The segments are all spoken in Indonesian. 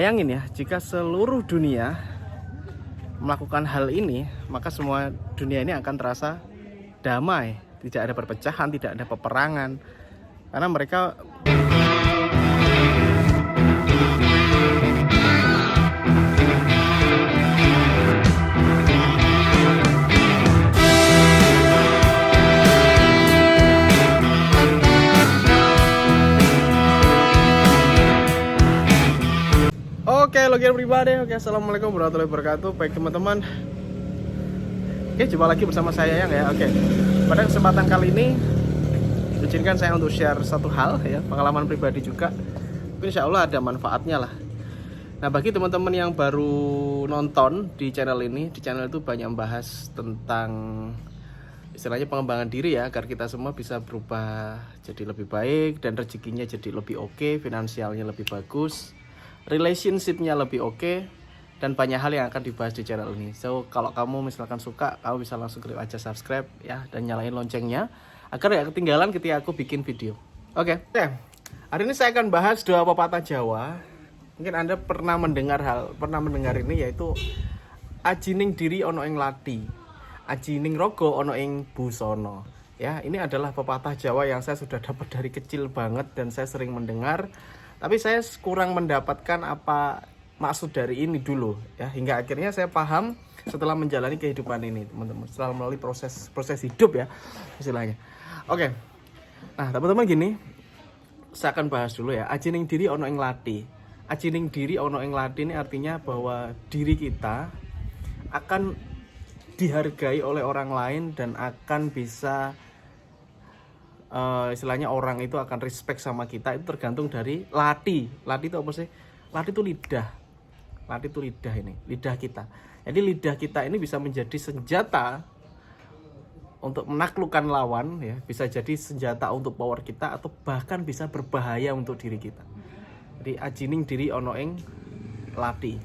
Bayangin ya, jika seluruh dunia melakukan hal ini, maka semua dunia ini akan terasa damai. Tidak ada perpecahan, tidak ada peperangan. Karena mereka Oke, pribadi. Assalamualaikum warahmatullahi wabarakatuh. Baik teman-teman. Jumpa lagi bersama saya Yang ya. Pada kesempatan kali ini izinkan saya untuk share satu hal ya, pengalaman pribadi juga. Insya Allah ada manfaatnya lah. Nah, bagi teman-teman yang baru nonton di channel ini, di channel itu banyak membahas tentang istilahnya pengembangan diri ya, agar kita semua bisa berubah jadi lebih baik dan rezekinya jadi lebih oke, finansialnya lebih bagus, relationship-nya lebih oke, dan banyak hal yang akan dibahas di channel ini. So, kalau kamu misalkan suka, kamu bisa langsung klik aja subscribe ya, dan nyalain loncengnya agar ya ketinggalan ketika aku bikin video. Oke. Hari ini saya akan bahas dua pepatah Jawa. Mungkin Anda pernah mendengar ini, yaitu ajining diri ono ing lati, ajining rogo ono ing busono. Ya, ini adalah pepatah Jawa yang saya sudah dapat dari kecil banget dan saya sering mendengar. Tapi saya kurang mendapatkan apa maksud dari ini dulu ya, hingga akhirnya saya paham setelah menjalani kehidupan ini, teman-teman, setelah melalui proses hidup ya istilahnya. Oke. Nah, teman-teman, gini, saya akan bahas dulu ya, ajining diri ono ing lati. Ajining diri ono ing lati ini artinya bahwa diri kita akan dihargai oleh orang lain dan akan bisa istilahnya orang itu akan respect sama kita, itu tergantung dari lati. Lati itu apa sih? Lati itu lidah. Lati itu lidah, ini lidah kita. Jadi lidah kita ini bisa menjadi senjata untuk menaklukkan lawan ya, bisa jadi senjata untuk power kita, atau bahkan bisa berbahaya untuk diri kita. Jadi ajining diri ono ing lati.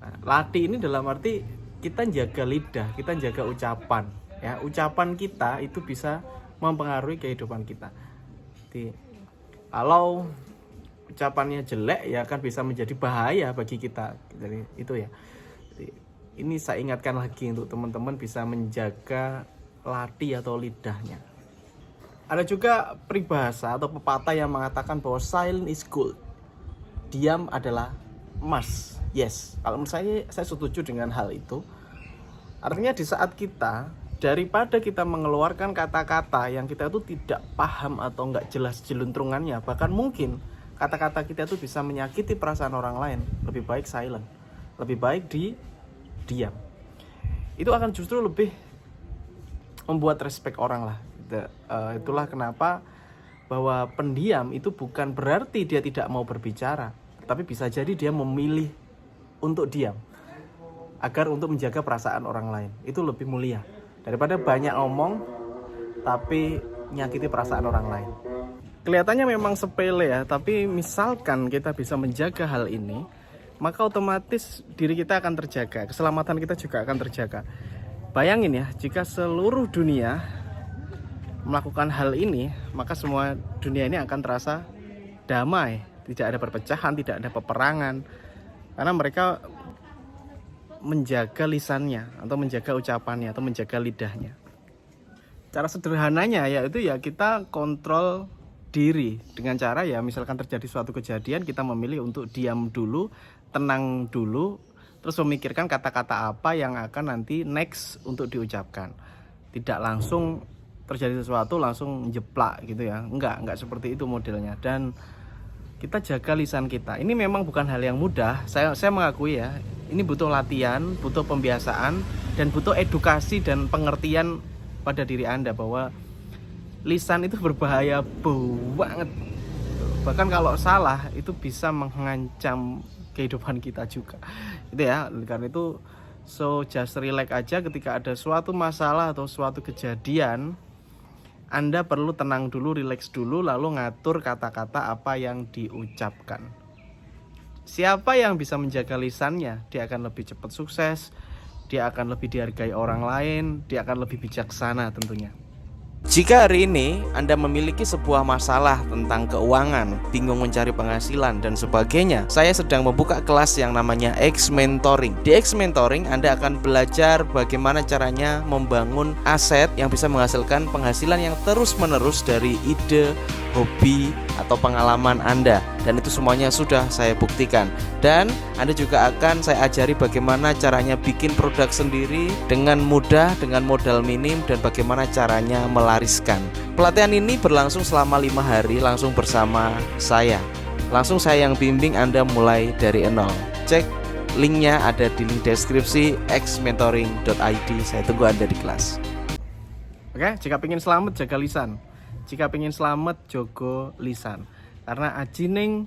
Nah, lati ini dalam arti kita jaga lidah, kita jaga ucapan ya. Ucapan kita itu bisa mempengaruhi kehidupan kita. Jadi, kalau ucapannya jelek ya kan bisa menjadi bahaya bagi kita. Jadi itu ya. Jadi, ini saya ingatkan lagi untuk teman-teman bisa menjaga lati atau lidahnya. Ada juga peribahasa atau pepatah yang mengatakan bahwa silent is gold. Diam adalah emas. Yes, kalau menurut saya setuju dengan hal itu. Artinya di saat kita, daripada kita mengeluarkan kata-kata yang kita itu tidak paham atau nggak jelas jeluntrungannya, bahkan mungkin kata-kata kita itu bisa menyakiti perasaan orang lain, lebih baik silent, lebih baik diam. Itu akan justru lebih membuat respect orang lah. Itulah kenapa bahwa pendiam itu bukan berarti dia tidak mau berbicara, tapi bisa jadi dia memilih untuk diam agar untuk menjaga perasaan orang lain. Itu lebih mulia daripada banyak ngomong tapi nyakiti perasaan orang lain. Kelihatannya memang sepele ya, tapi misalkan kita bisa menjaga hal ini, maka otomatis diri kita akan terjaga, keselamatan kita juga akan terjaga. Bayangin ya, jika seluruh dunia melakukan hal ini, maka semua dunia ini akan terasa damai, tidak ada perpecahan, tidak ada peperangan, karena mereka menjaga lisannya atau menjaga ucapannya atau menjaga lidahnya. Cara sederhananya yaitu ya kita kontrol diri dengan cara ya, misalkan terjadi suatu kejadian, kita memilih untuk diam dulu, tenang dulu, terus memikirkan kata-kata apa yang akan nanti next untuk diucapkan. Tidak langsung terjadi sesuatu langsung jeplak gitu ya, enggak seperti itu modelnya. Dan kita jaga lisan kita. Ini memang bukan hal yang mudah, saya mengakui ya. Ini butuh latihan, butuh pembiasaan, dan butuh edukasi dan pengertian pada diri Anda bahwa lisan itu berbahaya banget. Bahkan kalau salah itu bisa mengancam kehidupan kita juga. Itu ya, karena itu so just relax aja ketika ada suatu masalah atau suatu kejadian. Anda perlu tenang dulu, relax dulu, lalu ngatur kata-kata apa yang diucapkan. Siapa yang bisa menjaga lisannya, dia akan lebih cepat sukses, dia akan lebih dihargai orang lain, dia akan lebih bijaksana tentunya. Jika hari ini Anda memiliki sebuah masalah tentang keuangan, bingung mencari penghasilan dan sebagainya, saya sedang membuka kelas yang namanya X Mentoring. Di X Mentoring Anda akan belajar bagaimana caranya membangun aset yang bisa menghasilkan penghasilan yang terus-menerus dari ide, hobi, atau pengalaman Anda. Dan itu semuanya sudah saya buktikan. Dan Anda juga akan saya ajari bagaimana caranya bikin produk sendiri dengan mudah, dengan modal minim, dan bagaimana caranya melariskan. Pelatihan ini berlangsung selama 5 hari langsung bersama saya. Langsung saya yang bimbing Anda mulai dari nol. Cek linknya ada di link deskripsi xmentoring.id. Saya tunggu Anda di kelas. Oke, jika ingin selamat jaga lisan. Jika ingin selamat jogo lisan. Karena ajining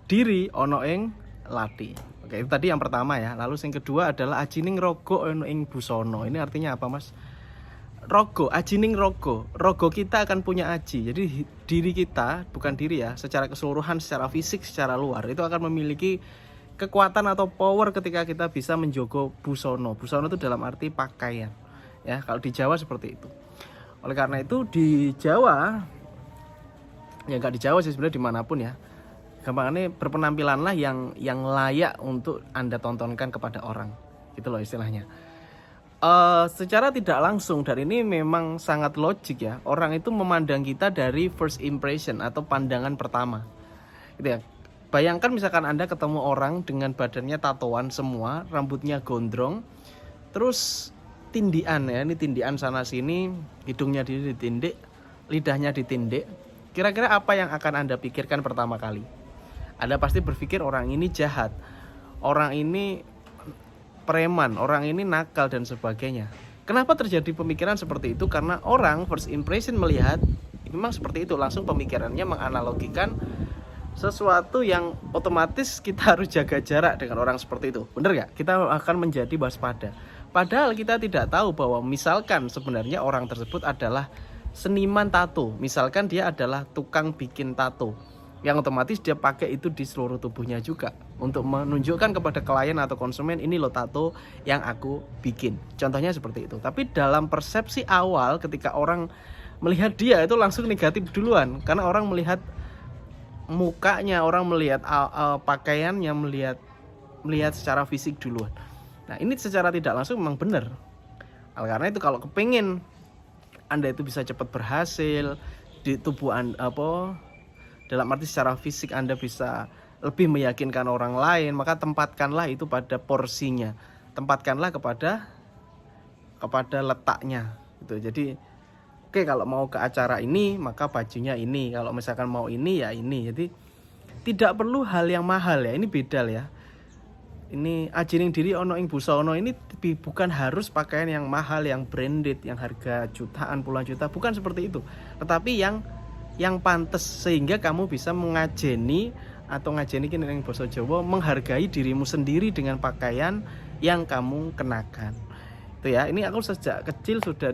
diri ono ing lati. Oke, itu tadi yang pertama ya. Lalu yang kedua adalah ajining rogo ono ing busono. Ini artinya apa, Mas? Rogo, ajining rogo. Rogo kita akan punya aji. Jadi diri kita, bukan diri ya, secara keseluruhan, secara fisik, secara luar itu akan memiliki kekuatan atau power ketika kita bisa menjogo busono. Busono itu dalam arti pakaian. Ya, kalau di Jawa seperti itu. Oleh karena itu di Jawa, ya nggak di Jawa sih sebenarnya dimanapun ya, gampangnya berpenampilanlah yang layak untuk Anda tontonkan kepada orang, gitu loh istilahnya. Secara tidak langsung dan ini memang sangat logik ya, orang itu memandang kita dari first impression atau pandangan pertama, gitu ya. Bayangkan misalkan Anda ketemu orang dengan badannya tatoan semua, rambutnya gondrong, terus tindian ya, ini tindian sana sini, hidungnya ditindik, lidahnya ditindik. Kira-kira apa yang akan Anda pikirkan pertama kali? Anda pasti berpikir orang ini jahat, orang ini preman, orang ini nakal dan sebagainya. Kenapa terjadi pemikiran seperti itu? Karena orang first impression melihat memang seperti itu, langsung pemikirannya menganalogikan sesuatu yang otomatis kita harus jaga jarak dengan orang seperti itu. Bener gak? Kita akan menjadi waspada. Padahal kita tidak tahu bahwa misalkan sebenarnya orang tersebut adalah seniman tato. Misalkan dia adalah tukang bikin tato, yang otomatis dia pakai itu di seluruh tubuhnya juga untuk menunjukkan kepada klien atau konsumen, ini loh tato yang aku bikin. Contohnya seperti itu. Tapi dalam persepsi awal ketika orang melihat dia itu langsung negatif duluan, karena orang melihat mukanya, orang melihat pakaiannya, melihat secara fisik duluan. Nah, ini secara tidak langsung memang benar. Karena itu kalau kepingin Anda itu bisa cepat berhasil di tubuh Anda, dalam arti secara fisik Anda bisa lebih meyakinkan orang lain, maka tempatkanlah itu pada porsinya, tempatkanlah kepada letaknya gitu. Jadi oke, kalau mau ke acara ini maka bajunya ini, kalau misalkan mau ini ya ini. Jadi tidak perlu hal yang mahal ya, ini beda ya. Ini ajining diri ono ing busono ini bukan harus pakaian yang mahal, yang branded, yang harga jutaan, puluhan juta, bukan seperti itu. Tetapi yang pantas sehingga kamu bisa ngajeni kini ning basa Jawa, menghargai dirimu sendiri dengan pakaian yang kamu kenakan. Itu ya. Ini aku sejak kecil sudah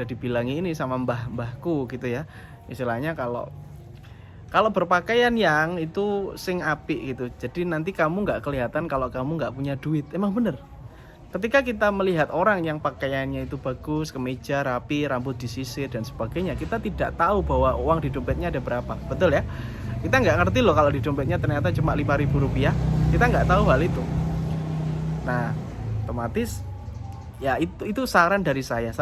dibilangi ini sama mbah-mbahku gitu ya. Istilahnya kalau berpakaian yang itu sing apik gitu, jadi nanti kamu nggak kelihatan kalau kamu nggak punya duit. Emang bener. Ketika kita melihat orang yang pakaiannya itu bagus, kemeja rapi, rambut disisir dan sebagainya, kita tidak tahu bahwa uang di dompetnya ada berapa. Betul ya? Kita nggak ngerti loh kalau di dompetnya ternyata cuma Rp5.000. Kita nggak tahu hal itu. Nah, otomatis ya itu saran dari saya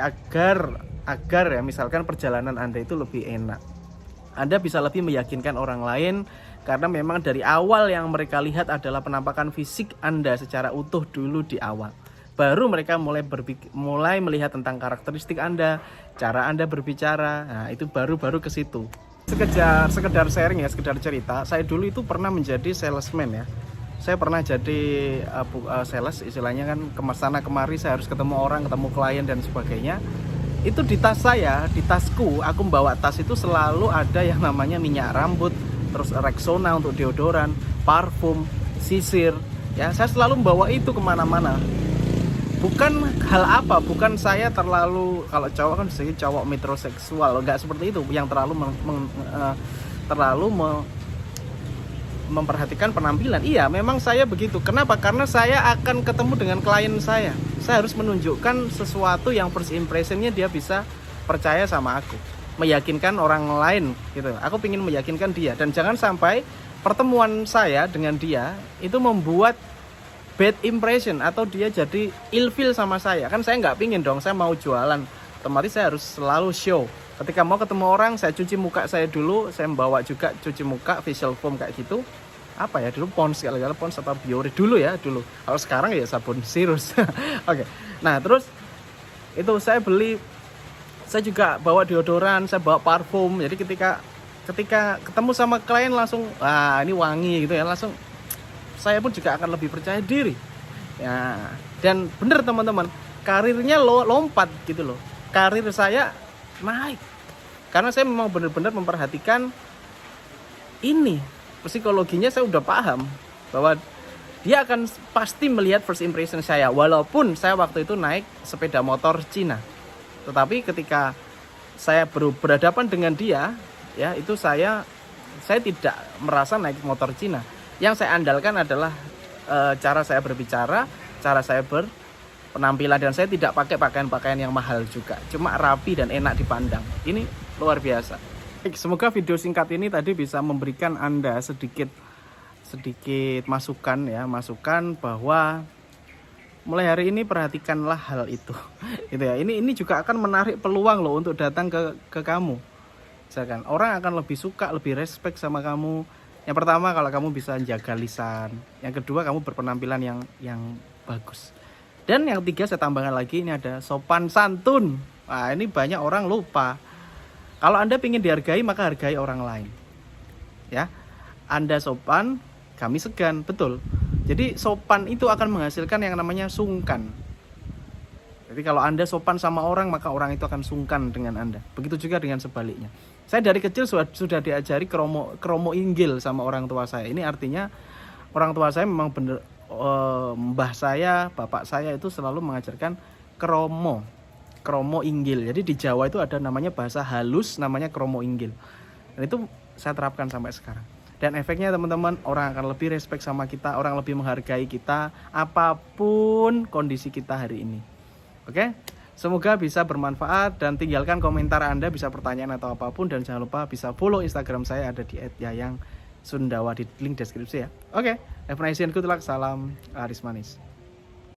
agar ya misalkan perjalanan Anda itu lebih enak. Anda bisa lebih meyakinkan orang lain karena memang dari awal yang mereka lihat adalah penampakan fisik Anda secara utuh dulu di awal. Baru mereka mulai melihat tentang karakteristik Anda, cara Anda berbicara. Nah, itu baru ke situ. Sekedar sharing ya, sekedar cerita. Saya dulu itu pernah menjadi salesman ya. Saya pernah jadi sales, istilahnya kan kesana kemari, saya harus ketemu orang, ketemu klien dan sebagainya. Itu di tas saya, di tasku, aku membawa tas itu selalu ada yang namanya minyak rambut, terus Rexona untuk deodoran, parfum, sisir. Ya, saya selalu membawa itu kemana-mana. Bukan hal apa, bukan saya terlalu, kalau cowok kan saya cowok metroseksual, enggak seperti itu, yang terlalu memperhatikan penampilan. Iya, memang saya begitu. Kenapa? Karena saya akan ketemu dengan klien saya. Saya harus menunjukkan sesuatu yang first impressionnya dia bisa percaya sama aku, meyakinkan orang lain gitu. Aku ingin meyakinkan dia, dan jangan sampai pertemuan saya dengan dia itu membuat bad impression atau dia jadi ilfeel sama saya. Kan saya nggak pingin dong, saya mau jualan, otomatis saya harus selalu show. Ketika mau ketemu orang, saya cuci muka saya dulu, saya membawa juga cuci muka, facial foam kayak gitu. Apa ya dulu, Pond's, kalau Pond's atau Biore dulu ya dulu. Kalau sekarang ya sabun Sirus. Oke. Nah terus itu saya beli, saya juga bawa deodoran, saya bawa parfum. Jadi ketika ketemu sama klien langsung, wah ini wangi gitu ya, langsung saya pun juga akan lebih percaya diri. Ya, dan bener teman-teman, karirnya lompat gitu loh. Karir saya naik karena saya memang benar-benar memperhatikan ini. Psikologinya saya udah paham bahwa dia akan pasti melihat first impression saya, walaupun saya waktu itu naik sepeda motor Cina. Tetapi ketika saya berhadapan dengan dia, ya itu saya tidak merasa naik motor Cina. Yang saya andalkan adalah cara saya berbicara, cara saya berpenampilan, dan saya tidak pakai pakaian-pakaian yang mahal juga, cuma rapi dan enak dipandang. Ini luar biasa. Semoga video singkat ini tadi bisa memberikan Anda sedikit masukan ya, masukan bahwa mulai hari ini perhatikanlah hal itu. Gitu ya. Ini juga akan menarik peluang loh untuk datang ke kamu. Misalkan orang akan lebih suka, lebih respect sama kamu. Yang pertama, kalau kamu bisa jaga lisan. Yang kedua, kamu berpenampilan yang bagus. Dan yang ketiga, saya tambahkan lagi, ini ada sopan santun. Nah, ini banyak orang lupa. Kalau Anda ingin dihargai, maka hargai orang lain. Ya, Anda sopan, kami segan, betul. Jadi sopan itu akan menghasilkan yang namanya sungkan. Jadi kalau Anda sopan sama orang, maka orang itu akan sungkan dengan Anda. Begitu juga dengan sebaliknya. Saya dari kecil sudah diajari kromo inggil sama orang tua saya. Ini artinya orang tua saya memang benar, mbah saya, bapak saya itu selalu mengajarkan kromo inggil. Jadi di Jawa itu ada namanya bahasa halus, namanya kromo inggil. Dan itu saya terapkan sampai sekarang. Dan efeknya teman-teman, orang akan lebih respect sama kita, orang lebih menghargai kita apapun kondisi kita hari ini. Oke? Semoga bisa bermanfaat, dan tinggalkan komentar Anda, bisa pertanyaan atau apapun, dan jangan lupa bisa follow Instagram saya, ada di @yayangsundawa di link deskripsi ya. Oke, have a nice day and good luck. Salam laris manis.